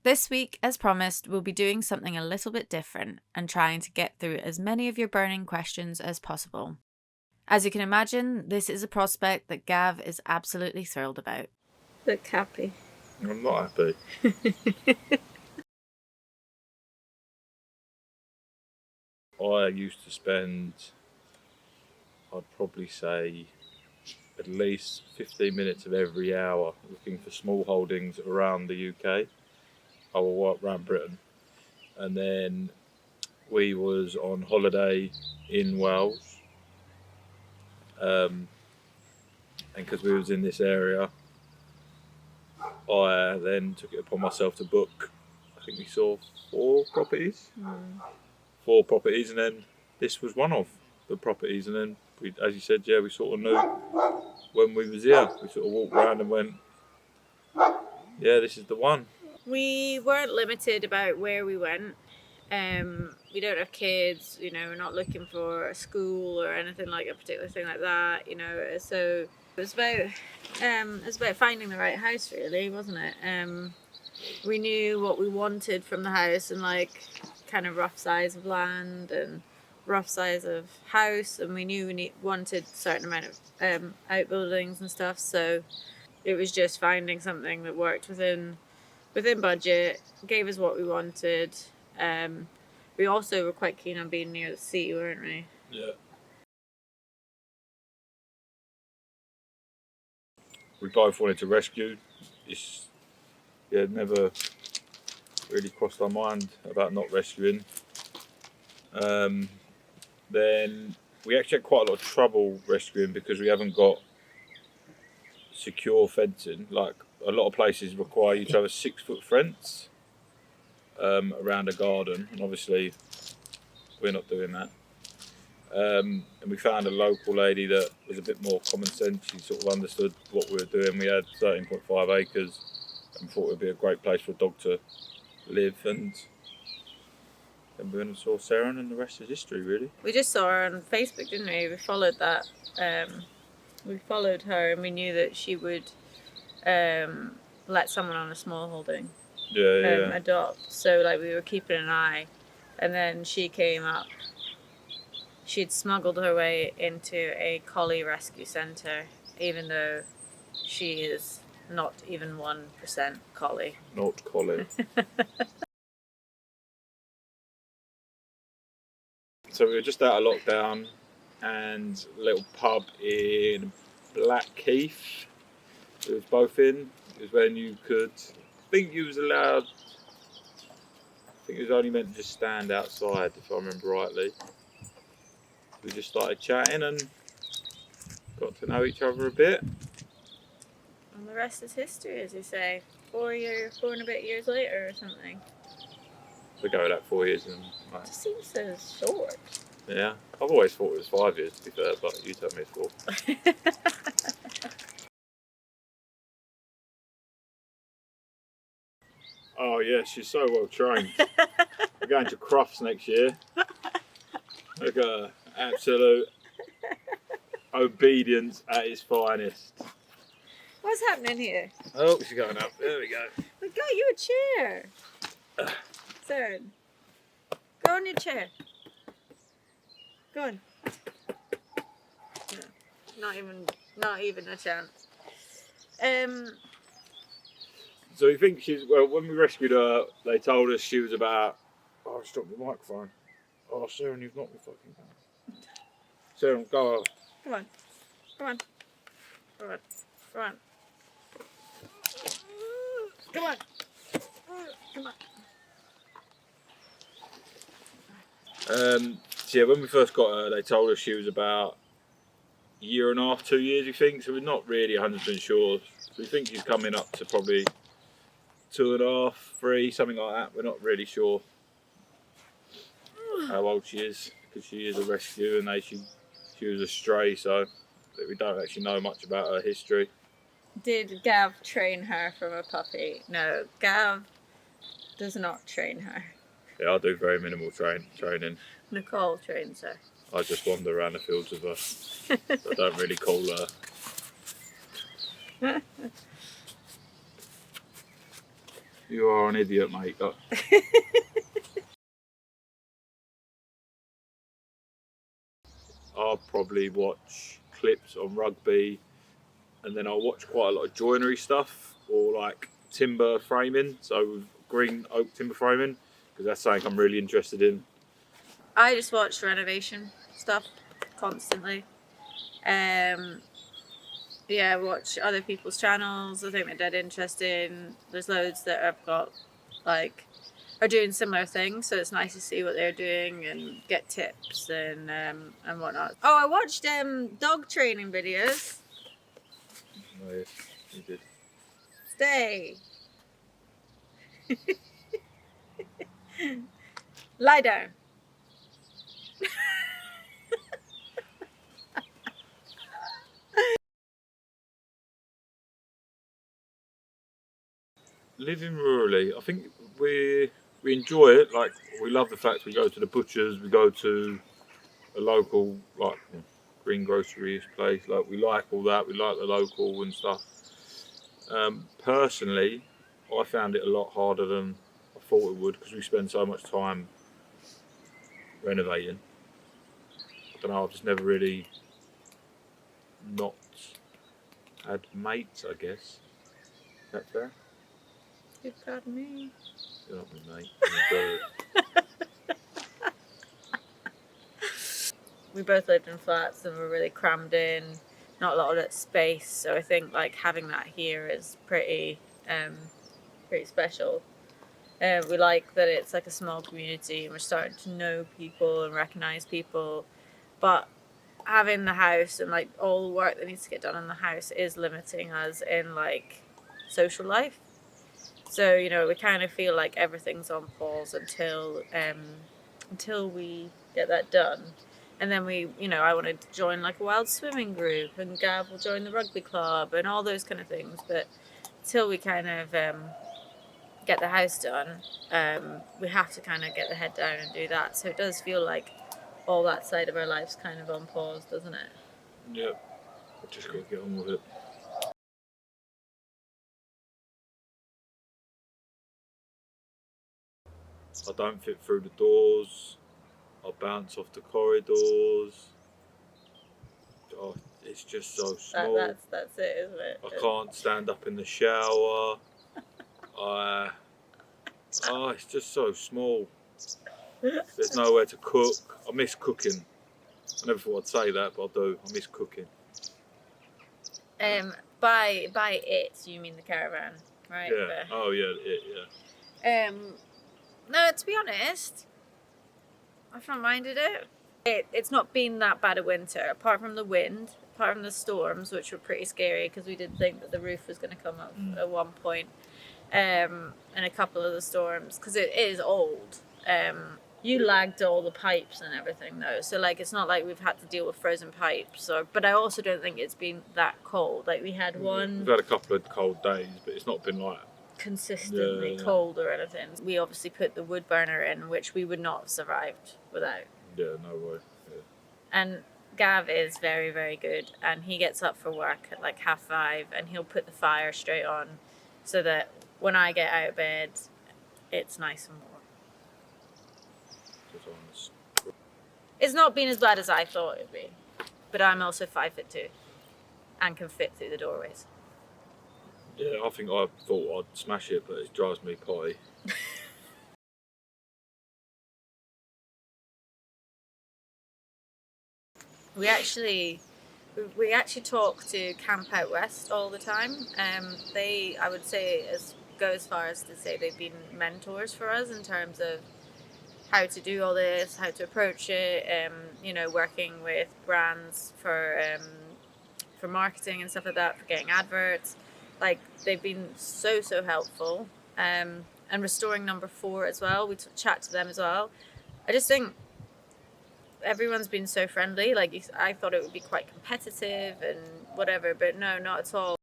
This week, as promised, we'll be doing something a little bit different and trying to get through as many of your burning questions as possible. As you can imagine, this is a prospect that Gav is absolutely thrilled about. Look happy. I'm not happy. I used to spend, I'd probably say, at least 15 minutes of every hour looking for small holdings around the UK. I will walk around Britain. And then we was on holiday in Wales. And because we was in this area, I then took it upon myself to book, I think we saw 4 properties. 4 properties, and then this was one of the properties. And then, we, as you said, we sort of knew when we was here. We sort of walked around and went, yeah, this is the one. We weren't limited about where we went. We don't have kids, we're not looking for a school or anything like a particular thing like that, so it was about finding the right house, really, wasn't it? We knew what we wanted from the house and kind of rough size of land and rough size of house, and we knew we wanted a certain amount of outbuildings and stuff, so it was just finding something that worked within budget, gave us what we wanted. We also were quite keen on being near the sea, weren't we? Yeah. We both wanted to rescue. It's never really crossed our mind about not rescuing. Then we actually had quite a lot of trouble rescuing because we haven't got secure fencing. Like, a lot of places require you to have a 6-foot fence around a garden, and obviously we're not doing that. And we found a local lady that was a bit more common sense. She sort of understood what we were doing. We had 13.5 acres and thought it would be a great place for a dog to live, and then we went and saw Seren, and the rest is history, really. We just saw her on Facebook, didn't we? We followed that. We followed her, and we knew that she would let someone on a small holding adopt. So we were keeping an eye, and then she came up. She'd smuggled her way into a collie rescue centre, even though she is not even 1% collie. Not collie. So we were just out of lockdown, and a little pub in Blackheath. It was both in. It was when you could, I think you was allowed, I think it was only meant to just stand outside, if I remember rightly. We just started chatting and got to know each other a bit. And the rest is history, as you say. 4 and a bit years later or something. We go like 4 years and It just seems so short. yeah. I've always thought it was 5 years, to be fair, but you told me it's 4. Oh yeah, she's so well trained. We're going to Crufts next year. Like absolute obedience at its finest. What's happening here? Oh, she's going up. There we go. We got you a chair. Seren, go on your chair. Go on. No, not even a chance. So we think she's, well, when we rescued her, they told us she was about, oh, I dropped the microphone. Oh, Seren, you've knocked me fucking down. Seren, go on. Come on. Come on. Come on. Come on. Come on. Come on. So yeah, when we first got her, they told us she was about a year and a half, 2 years, we think. So we're not really 100% sure. So we think she's coming up to probably 2.5, 3, something like that. We're not really sure how old she is, because she is a rescue and she was a stray, so we don't actually know much about her history. Did Gav train her from a puppy? No, Gav does not train her. Yeah, I do very minimal training. Nicole trains her. I just wander around the fields with her. I don't really call her. You are an idiot, mate. I'll probably watch clips on rugby, and then I'll watch quite a lot of joinery stuff, or like timber framing, so green oak timber framing, because that's something I'm really interested in. I just watch renovation stuff constantly. Yeah, watch other people's channels. I think they're dead interesting. There's loads that have got like are doing similar things, so it's nice to see what they're doing and get tips and whatnot. Oh, I watched dog training videos. Oh, yes, you did. Stay. Lie down. Living rurally, I think we enjoy it. Like, we love the fact we go to the butchers, we go to a local like greengrocery place. Like, we like all that. We like the local and stuff. Personally, I found it a lot harder than I thought it would, because we spend so much time renovating. I don't know. I've just never really not had mates, I guess. Is that fair? You've got me. You're not my mate. You're a bird. We both lived in flats and were really crammed in, not a lot of space. So I think like having that here is pretty special. We like that it's like a small community and we're starting to know people and recognize people, but having the house and like all the work that needs to get done in the house is limiting us in like social life. So, you know, we kind of feel like everything's on pause until we get that done. And then we, you know, I wanted to join like a wild swimming group, and Gav will join the rugby club and all those kind of things. But until we kind of get the house done, we have to kind of get the head down and do that. So it does feel like all that side of our life's kind of on pause, doesn't it? Yep. I've just got to get on with it. I don't fit through the doors. I bounce off the corridors. Oh, it's just so small. That's it, isn't it? I can't stand up in the shower. It's just so small. There's nowhere to cook. I miss cooking. I never thought I'd say that, but I do. I miss cooking. By it, you mean the caravan, right? Yeah. Oh yeah, yeah. No, to be honest, I've not minded it. It's not been that bad a winter, apart from the wind, apart from the storms, which were pretty scary because we did think that the roof was going to come up at one point, and a couple of the storms, because it is old. You lagged all the pipes and everything though, so like it's not like we've had to deal with frozen pipes. But I also don't think it's been that cold. Like we had one. We've had a couple of cold days, but it's not been like consistently cold or anything. We obviously put the wood burner in, which we would not have survived without. Yeah, no way. Yeah. And Gav is very, very good, and he gets up for work at like 5:30, and he'll put the fire straight on, so that when I get out of bed, it's nice and warm. It's not been as bad as I thought it'd be, but I'm also 5'2" and can fit through the doorways. Yeah, I think I thought I'd smash it, but it drives me potty. We actually talk to Camp Out West all the time. I would say, go as far as to say they've been mentors for us in terms of how to do all this, how to approach it. Working with brands for marketing and stuff like that, for getting adverts. Like, they've been so helpful. And restoring number 4 as well. We chat to them as well. I just think everyone's been so friendly. Like, I thought it would be quite competitive and whatever, but no, not at all.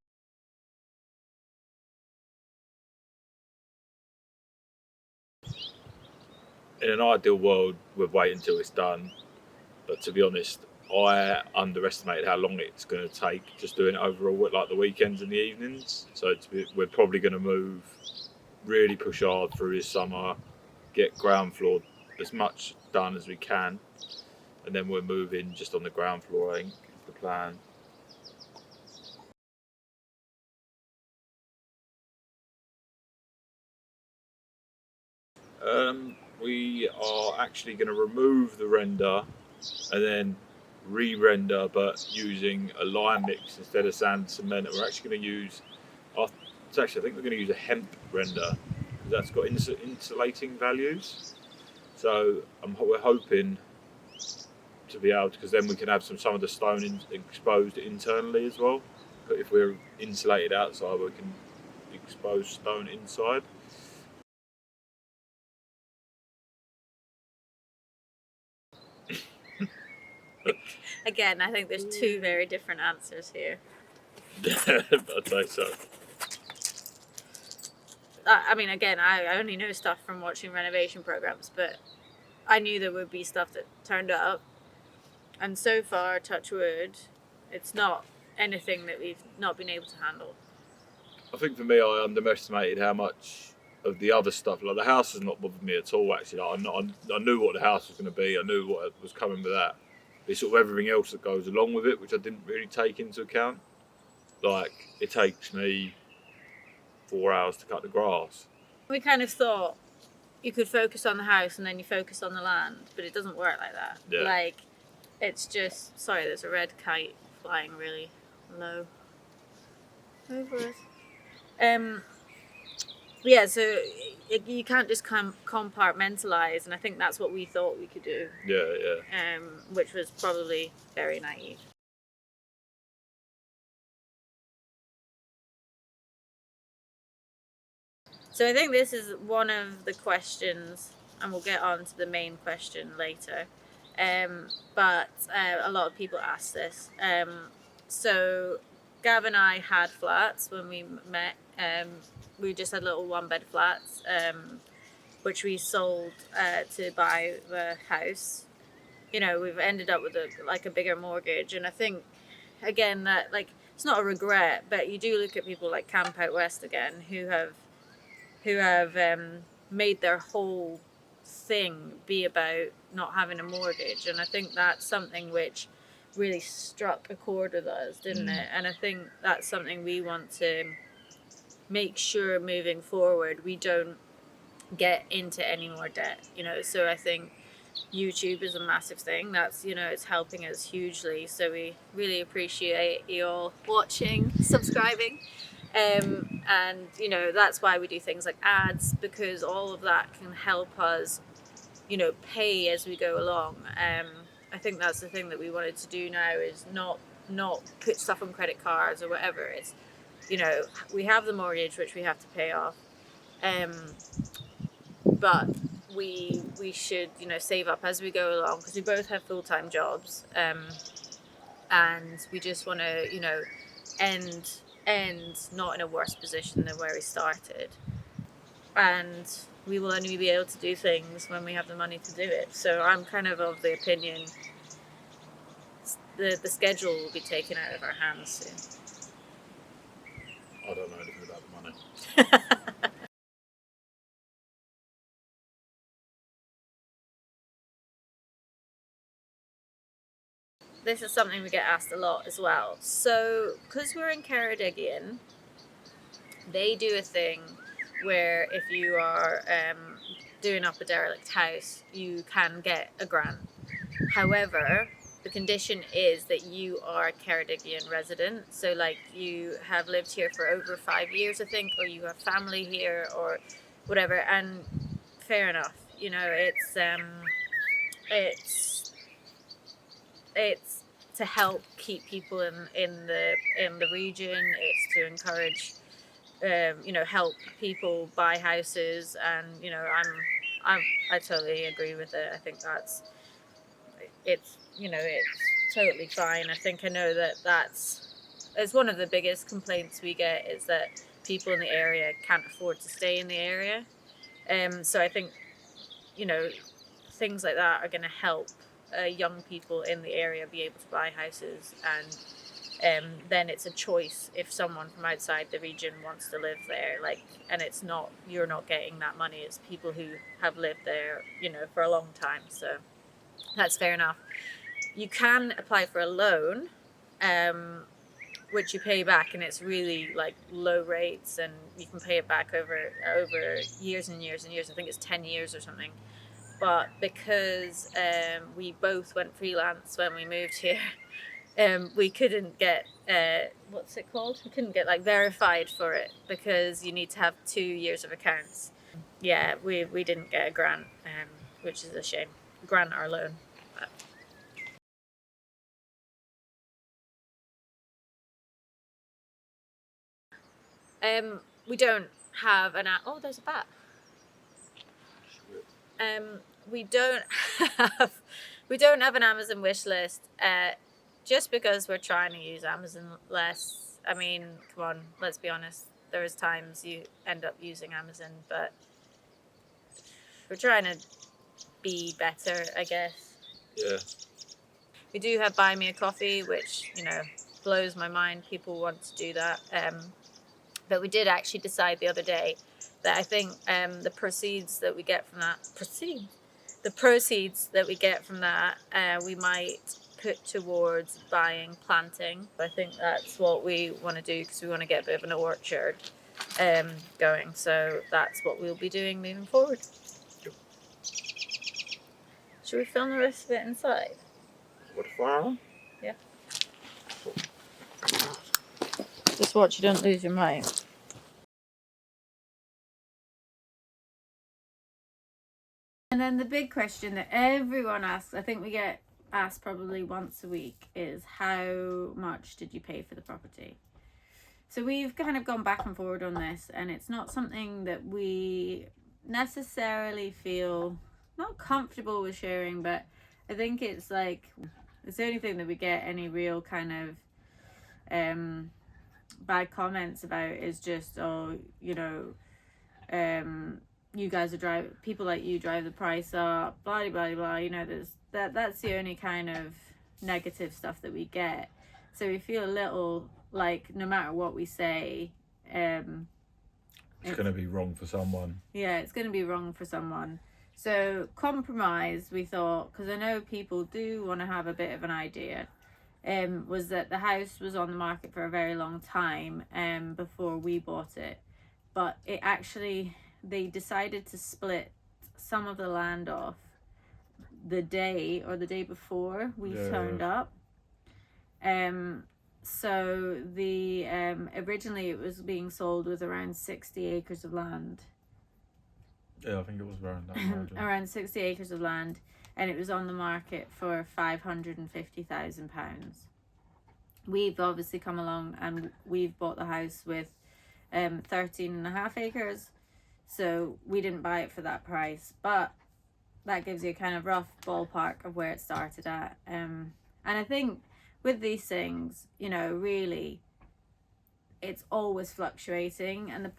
In an ideal world, we'd wait until it's done. But to be honest, I underestimated how long it's going to take just doing it over like the weekends and the evenings. So we're probably going to move really push hard through this summer, get ground floor as much done as we can, and then we'll move in just on the ground floor, I think, is the plan. We are actually going to remove the render and then re-render, but using a lime mix instead of sand and cement. And we're actually going to use, I think we're going to use a hemp render because that's got insulating values. So we're hoping to be able to, because then we can have some of the stone exposed internally as well. But if we're insulated outside, we can expose stone inside. Again, I think there's two very different answers here. I'd say so. I mean, again, I only know stuff from watching renovation programs, but I knew there would be stuff that turned up. And so far, touch wood, it's not anything that we've not been able to handle. I think for me, I underestimated how much of the other stuff, like the house has not bothered me at all, actually. Like, I knew what the house was going to be, I knew what was coming with that. It's sort of everything else that goes along with it, which I didn't really take into account. Like, it takes me 4 hours to cut the grass. We kind of thought you could focus on the house and then you focus on the land, but it doesn't work like that. Yeah. Like, it's just, sorry, there's a red kite flying really low over us. Yeah, so you can't just compartmentalize, and I think that's what we thought we could do. Yeah. Which was probably very naive. So I think this is one of the questions, and we'll get on to the main question later. But a lot of people ask this. So Gav and I had flats when we met. We just had little one-bed flats, which we sold to buy the house. You know, we've ended up with a bigger mortgage, and I think, again, that it's not a regret, but you do look at people like Camp Out West again, who have made their whole thing be about not having a mortgage, and I think that's something which really struck a chord with us, didn't it? And I think that's something we want to make sure moving forward we don't get into any more debt, so I think YouTube is a massive thing. That's, it's helping us hugely, so we really appreciate you all watching, subscribing, and that's why we do things like ads, because all of that can help us pay as we go along. I think that's the thing that we wanted to do now, is not put stuff on credit cards or whatever. It's we have the mortgage which we have to pay off, but we should save up as we go along, because we both have full-time jobs, and we just want to end not in a worse position than where we started, and we will only be able to do things when we have the money to do it. So I'm kind of the opinion the schedule will be taken out of our hands soon. I don't know anything about the money. This is something we get asked a lot as well. So, because we're in Ceredigion, they do a thing where if you are doing up a derelict house, you can get a grant. However, the condition is that you are a Ceredigion resident, so you have lived here for over 5 years, I think, or you have family here or whatever. And fair enough, it's to help keep people in the region. It's to encourage help people buy houses, and I totally agree with it. I think it's totally fine. I know it's one of the biggest complaints we get, is that people in the area can't afford to stay in the area. So I think things like that are going to help young people in the area be able to buy houses, and then it's a choice if someone from outside the region wants to live there, like, and it's not, you're not getting that money, it's people who have lived there, you know, for a long time. So that's fair enough. You can apply for a loan, which you pay back, and it's really like low rates, and you can pay it back over years and years and years. I think it's 10 years or something. But because we both went freelance when we moved here, we couldn't get what's it called? We couldn't get like verified for it because you need to have 2 years of accounts. Yeah, we didn't get a grant, which is a shame. Grant or loan. We don't have an oh, there's a bat. We don't have an Amazon wish list. Just because we're trying to use Amazon less. I mean, come on, let's be honest. There's times you end up using Amazon, but we're trying to be better, I guess. Yeah. We do have Buy Me a Coffee, which, you know, blows my mind. People want to do that. But we did actually decide the other day that I think the proceeds that we get from that, we might put towards buying planting. I think that's what we want to do because we want to get a bit of an orchard going. So that's what we'll be doing moving forward. Should we film the rest of it inside? What a fire? Yeah. Just watch you don't lose your mind. And then the big question that everyone asks, I think we get asked probably once a week, is how much did you pay for the property? So we've kind of gone back and forward on this, and it's not something that we necessarily feel not comfortable with sharing, but I think it's like it's the only thing that we get any real kind of bad comments about is just, oh, you know, you guys are people like you drive the price up, blah blah blah, you know, that's the only kind of negative stuff that we get. So we feel a little like no matter what we say, it's going to be wrong for someone. Yeah, it's going to be wrong for someone. So compromise, we thought, because I know people do want to have a bit of an idea, was that the house was on the market for a very long time before we bought it, but it actually, they decided to split some of the land off the day before we turned up. So the originally it was being sold with around 60 acres of land. Yeah, I think it was around that margin. Around 60 acres of land, and it was on the market for £550,000. We've obviously come along and we've bought the house with 13.5 acres, so we didn't buy it for that price, but that gives you a kind of rough ballpark of where it started at. And I think with these things, you know, really it's always fluctuating, and the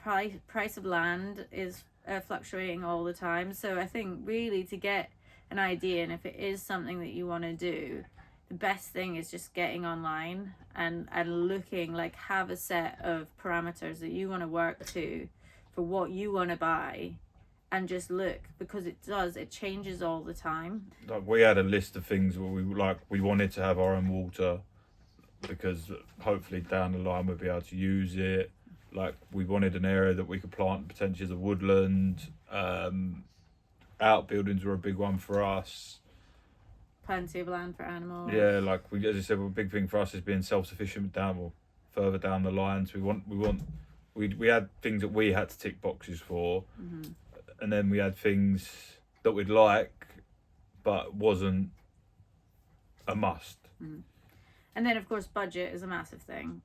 price of land is fluctuating all the time. So I think really to get an idea, and if it is something that you want to do, the best thing is just getting online and looking, like, have a set of parameters that you want to work to for what you want to buy, and just look, because it changes all the time. Like, we had a list of things where we wanted to have our own water because hopefully down the line we'll be able to use it. Like, we wanted an area that we could plant potentially as a woodland. Outbuildings were a big one for us. Plenty of land for animals. Yeah, like as I said, a big thing for us is being self-sufficient further down the lines. We had things that we had to tick boxes for, and then we had things that we'd like, but wasn't a must. And then of course budget is a massive thing.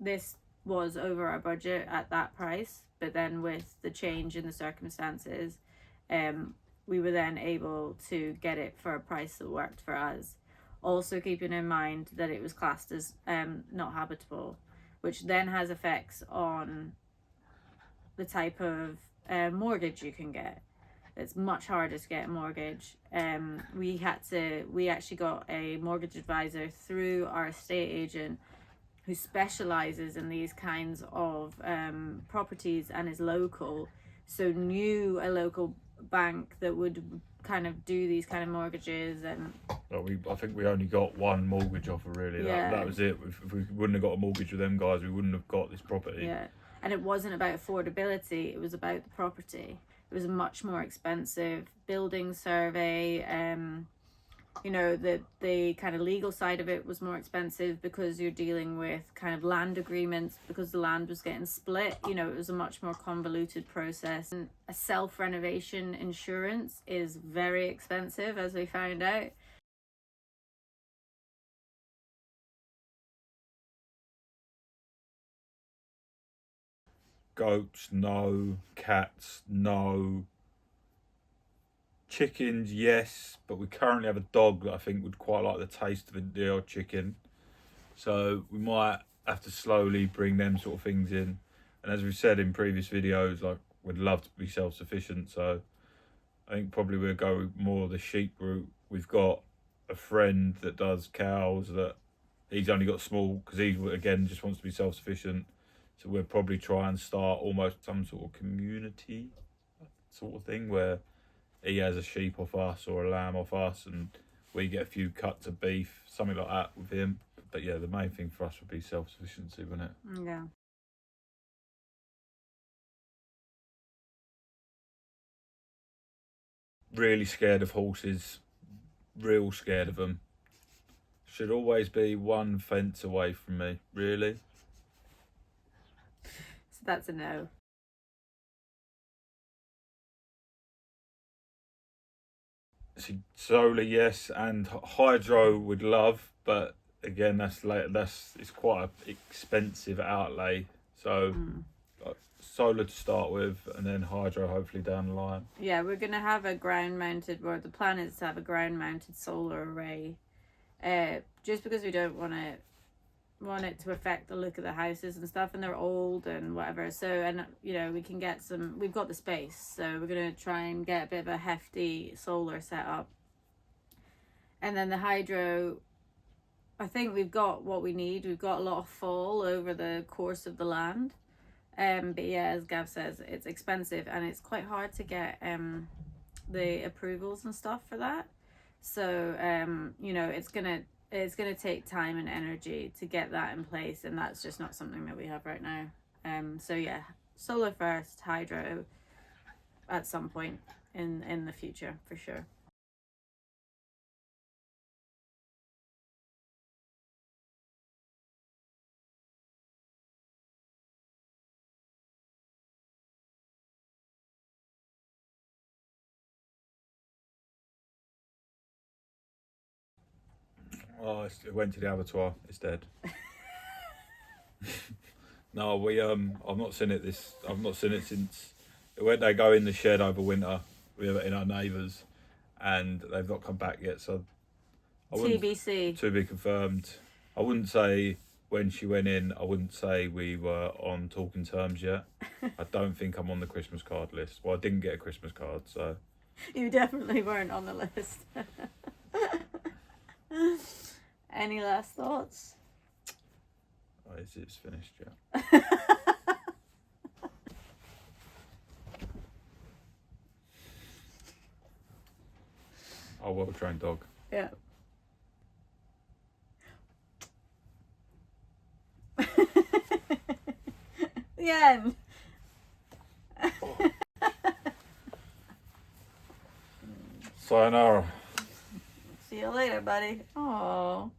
This was over our budget at that price, but then with the change in the circumstances, we were then able to get it for a price that worked for us. Also keeping in mind that it was classed as not habitable, which then has effects on the type of mortgage you can get it's much harder to get a mortgage. We actually got a mortgage advisor through our estate agent who specializes in these kinds of properties and is local, so knew a local bank that would kind of do these kind of mortgages. And I think we only got one mortgage offer, really. Yeah. That was it. If we wouldn't have got a mortgage with them guys, we wouldn't have got this property. Yeah, and it wasn't about affordability, it was about the property. It was a much more expensive building survey. You know, the kind of legal side of it was more expensive because you're dealing with kind of land agreements, because the land was getting split. You know, it was a much more convoluted process. And a self-renovation insurance is very expensive, as we found out. Goats, no. Cats, no. Chickens, yes, but we currently have a dog that I think would quite like the taste of the old chicken. So we might have to slowly bring them sort of things in. And as we've said in previous videos, like, we'd love to be self-sufficient. So I think probably we'll go more the sheep route. We've got a friend that does cows that he's only got small, because he, again, just wants to be self-sufficient. So we'll probably try and start almost some sort of community sort of thing where he has a sheep off us or a lamb off us, and we get a few cuts of beef, something like that with him. But yeah, the main thing for us would be self-sufficiency, wouldn't it? Yeah. Really scared of horses, real scared of them. Should always be one fence away from me, really. So that's a no. See, solar, yes, and hydro would love, but again, it's quite an expensive outlay. So solar to start with, and then hydro hopefully down the line. Yeah, we're gonna have a ground mounted, or the plan is to have a ground mounted solar array, just because we don't want it to affect the look of the houses and stuff, and they're old and whatever. So, and you know, we've got the space, so we're gonna try and get a bit of a hefty solar set up. And then the hydro, I think we've got what we need. We've got a lot of fall over the course of the land. But yeah, as Gav says, it's expensive and it's quite hard to get the approvals and stuff for that. So you know, it's gonna take time and energy to get that in place, and that's just not something that we have right now. So yeah, solar first, hydro at some point in the future for sure. Oh, it went to the abattoir. It's dead. No, I've not seen it since they go in the shed over winter in our neighbours, and they've not come back yet. So TBC. To be confirmed. I wouldn't say when she went in. I wouldn't say we were on talking terms yet. I don't think I'm on the Christmas card list. Well, I didn't get a Christmas card, so You definitely weren't on the list. Any last thoughts? oh, it's finished, yeah. Oh, well-trained dog. Yeah. The end. Sayonara. See you later, buddy. Oh.